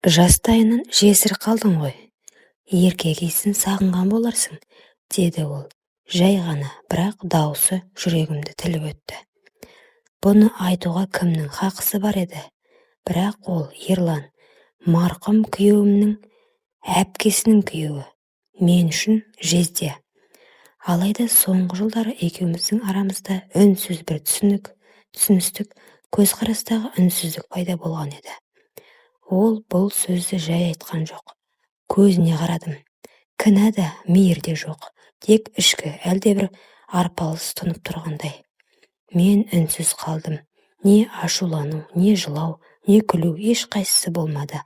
Жастайынан жесір қалдың ғой, еркек исін сағынған боларсың, деді ол. Жай ғана, бірақ даусы жүрегімді тіліп өтті. Бұны айтуға кімнің хақысы бар еді? Бірақ ол Ерлан, марқұм күйеуімнің әпкесінің күйеуі. Мен үшін жезде. Алайда соңғы жылдары екеуміздің арамызда үнсіз бір түсіністік, көзқарастағы үнсіздік пайда болған еді. Ол бұл сөзді жай айтқан жоқ. Көзіне қарадым. Кінә да, мейір де жоқ. Тек ішкі әлдебір арпалыс тұнып тұрғандай. Мен үнсіз қалдым. Не ашулану, не жылау, не күлу ешқайсысы болмады.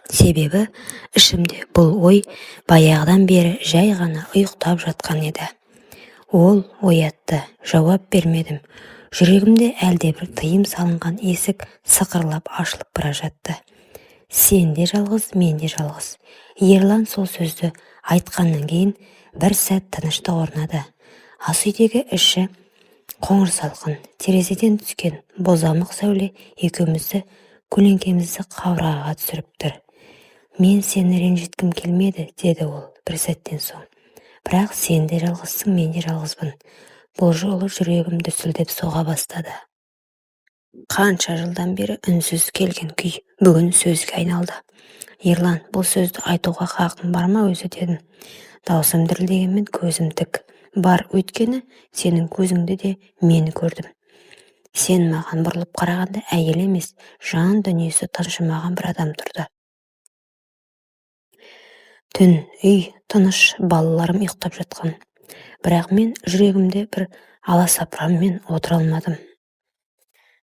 Себебі ішімде бұл ой баяғыдан бері жай ғана ұйықтап жатқан еді. Ол оятты, жауап бермедім. Жүрегімде әлдебір тыйым салынған есік сықырлап ашылып бара жатты. Сен де жалғыз, мен де жалғыз. Ерлан сол сөзді айтқаннан кейін бір сәт тыныштық орнады. Ас үйдегі іші қоңыр салқын, терезеден түскен бозамық сәуле екеумізді көлеңкемізді қабырғаға түсіріп тұр. Мен сені ренжіткім келмеді, деді ол бір сәттен соң. Бірақ сен де жалғызсың, мен де жалғызбын. Бұл жолы жүрегім дүрсілдеп соға бастады. Қанша жылдан бері үнсіз келген күй бүгін сөзге айналды. Ерлан, бұл сөзді айтуға хақың бар ма өзі, дедім. Даусым дірілдегенмен көзім тік. Бар, өйткені сенің көзіңді де мені көрдім. Сен маған бұрылып қарағанда әйел емес, жан дүниесі тыншымаған бір адам тұрды. Түн, үй, тыныш, балаларым ұйықтап жатқан. Бірақ мен жүрегімде бір аласапыранмен отыра алмадым.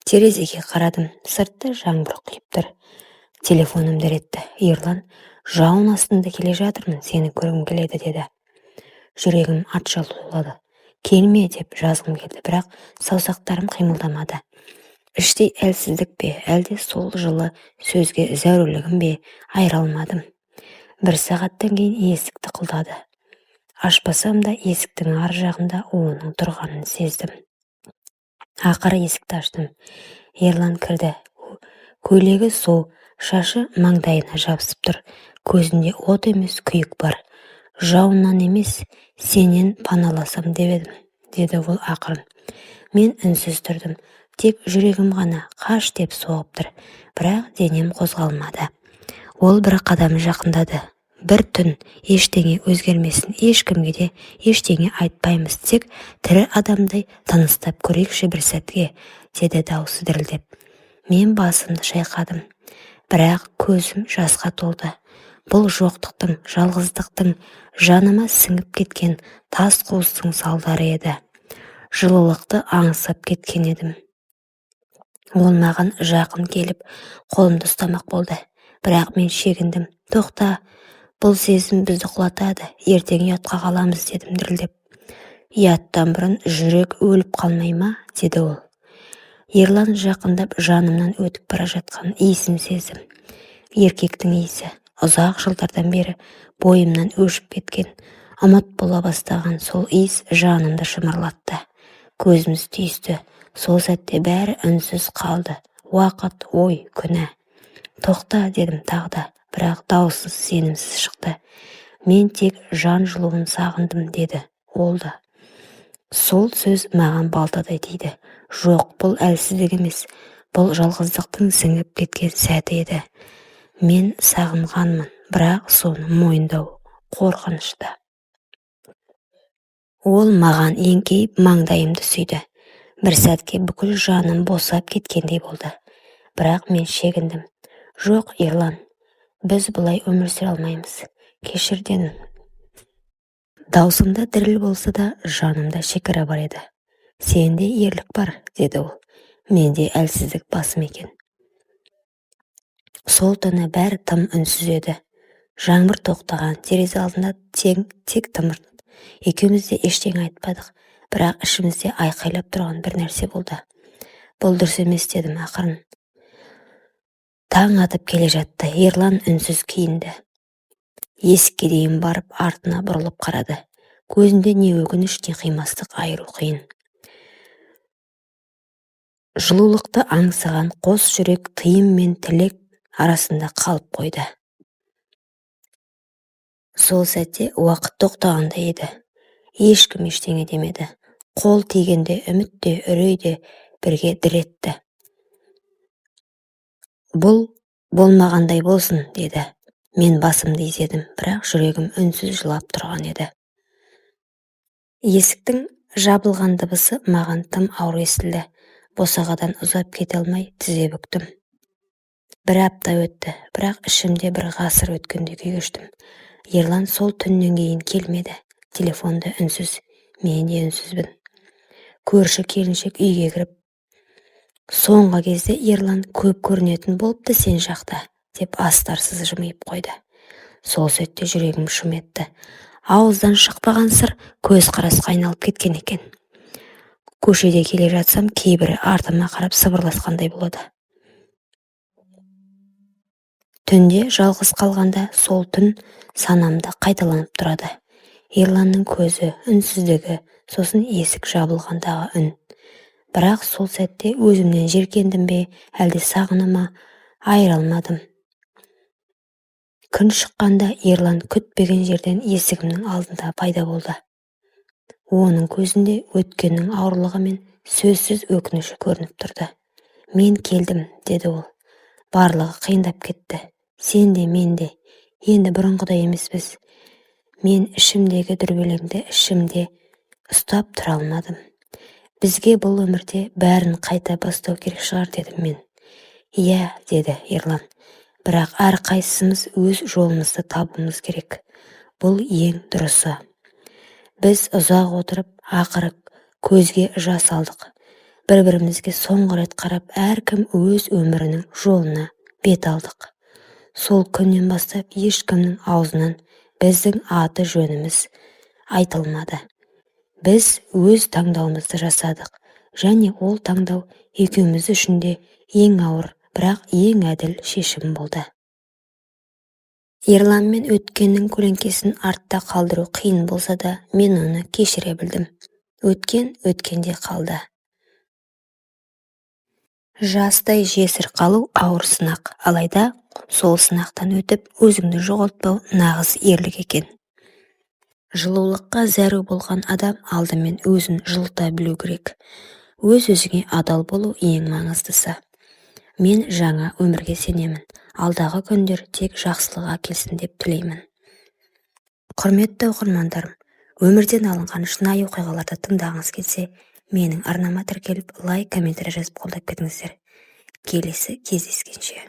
Терезеге қарадым, сыртта жаңбыр құйып тұр. Телефоным діретті. Ерлан, жауын астында келе жатырмын, сені көргім келеді, деді. Жүрегім атжал толады. Келме деп жазғым келді, бірақ саусақтарым қимылдамады. Іштей әлсіздік пе, әлде сол жылы сөзге зәрулігім бе, айыра алмадым. Бір сағаттан кейін есік тықылдады. Ашпасам да есіктің ар жағында оның тұрғанын сездім. Ақыры есікті аштым. Ерлан кірді. Көйлегі су, шашы маңдайына жабысып тұр. Көзінде от емес күйік бар. Жауыннан емес, сенен паналасам деп едім, деді ол ақырын. Мен үнсіз тұрдым. Тек жүрегім ғана қаш деп соғып тұр. Бірақ денем қозғалмады. Ол бір қадам жақындады. Бір түн, ештеңе өзгермесін, ешкімге де ештеңе айтпаймыз, тек тірі адамдай тыныстап көрейікші бір сәтке, деді даусы дірілдеп. Мен басымды шайқадым, бірақ көзім жасқа толды. Бұл жоқтықтың, жалғыздықтың, жаныма сіңіп кеткен тас қуыстың салдары еді. Жылылықты аңсап кеткен едім. Ол маған жақын келіп, қолымды ұстамақ болды. Бірақ мен шегіндім. Тоқта, бұл сезім бізді құлатады, ертең ұятқа қаламыз, дедім дірілдеп. Ұяттан бұрын жүрек өліп қалмай ма, деді ол. Ерлан жақындап жанымнан өтіп бара жатқан иісін сездім. Еркектің иісі, ұзақ жылдардан бері бойымнан өшіп кеткен, ұмыт бола бастаған сол иіс жанымды шымырлатты. Көзіміз түйісті. Сол сәтте бәрі үнсіз қалды. Уақыт, ой, күнә. Тоқта, дедім тағда, бірақ даусыз, сенімсіз шықты. Мен тек жан жылуын сағындым, деді. Ол да. Сол сөз маған балтадай тиді. Жоқ, бұл әлсіздік емес, бұл жалғыздықтың сіңіп кеткен сәті еді. Мен сағынғанмын, бірақ соны мойындау қорқынышты. Ол маған еңкейіп маңдайымды сүйді. Бір сәтке бүкіл жаным босап кеткендей болды. Бірақ мен шегіндім. Жоқ, Ерлан, біз бұлай өмір сүре алмаймыз. Кешір, дедім. Даусымда діріл болса да, жанымда шекара бар еді. Сенде ерлік бар, деді ол. Менде әлсіздік басым екен. Сол түні бәрі тым үнсіз еді. Жаңбыр тоқтаған, терезе алдында тек тымырт. Екеуміз де ештеңе айтпадық, бірақ ішімізде айқайлап тұрған бір нәрсе болды. Бұл дұрыс емес, дедім ақырын. Таң атып келе жатты. Ерлан үнсіз киінді. Есікке дейін барып, артына бұрылып қарады. Көзінде не өкініш, не қимастық айыру қиын. Жылулықты аңсаған қос жүрек тыйым мен тілек арасында қалып қойды. Сол сәтте уақыт тоқтағандай еді. Ешкім ештеңе демеді. Қол тигенде үміт те, үрей де бірге дір етті. Бұл болмағандай болсын, деді. Мен басымды изедім, бірақ жүрегім үнсіз жылап тұрған еді. Есіктің жабылған дыбысы маған тым ауыр естілді. Босағадан ұзап кете алмай тізе бүктім. Бір апта өтті, бірақ ішімде бір ғасыр өткенде күй кештім. Ерлан сол түннен кейін келмеді. Телефонда үнсіз, мен де үнсізбін. Көрші келіншек үйге кіріп, соңғы кезде Ерлан көп көрінетін болыпты сен жақта, деп астарсыз жымиып қойды. Сол сәтте жүрегім шым етті. Ауыздан шықпаған сыр көз қарасқа айналып кеткен екен. Көшеде келе жатсам, кейбірі артыма қарап сыбырласқандай болады. Түнде жалғыз қалғанда сол түн санамда қайталанып тұрады. Ерланның көзі, үнсіздігі, сосын есік жабылғандағы үн. Бірақ сол сәтте өзімнен жеркендім бе, әлде сағыныма айыра алмадым. Күн шыққанда Ерлан күтпеген жерден есігімнің алдында пайда болды. Оның көзінде өткеннің ауырлығы мен сөзсіз өкініші көрініп тұрды. Мен келдім, деді ол. Барлығы қиындап кетті. Сен де, мен де. Енді бұрынғыдай емеспіз. Мен ішімдегі дүрбелеңді ішімде ұстап тұра алмадым. Бізге бұл өмірде бәрін қайта бастау керек шығар, дедім мен. Иә, деді Ерлан. Бірақ әрқайсымыз өз жолымызды табуымыз керек. Бұл ең дұрысы. Біз ұзақ отырып, ақыры көзге жас алдық. Бір-бірімізге соңғы рет қарап, әркім өз өмірінің жолына бет алдық. Сол күннен бастап ешкімнің аузынан біздің аты жөніміз айтылмады. Біз өз таңдауымызды жасадық, және ол таңдау екеуміз үшін де ең ауыр, бірақ ең әділ шешім болды. Ерланмен өткеннің көлеңкесін артта қалдыру қиын болса да, мен оны кешіре білдім. Өткен өткенде қалды. Жастай жесір қалу ауыр сынақ, алайда сол сынақтан өтіп өзіңді жоғалтпау нағыз ерлік екен. Жылулыққа зәру болған адам алдымен өзін жылыта білу керек. Өз-өзіңе адал болу ең маңыздысы. Мен жаңа өмірге сенемін. Алдағы күндер тек жақсылық әкелсін деп тілеймін. Құрметті оқырмандарым, өмірден алынған шынайы оқиғаларды тыңдағыңыз келсе, менің арнама тіркеліп, лайк, комментарий жазып қолдап кетіңіздер. Келесі кездескенше.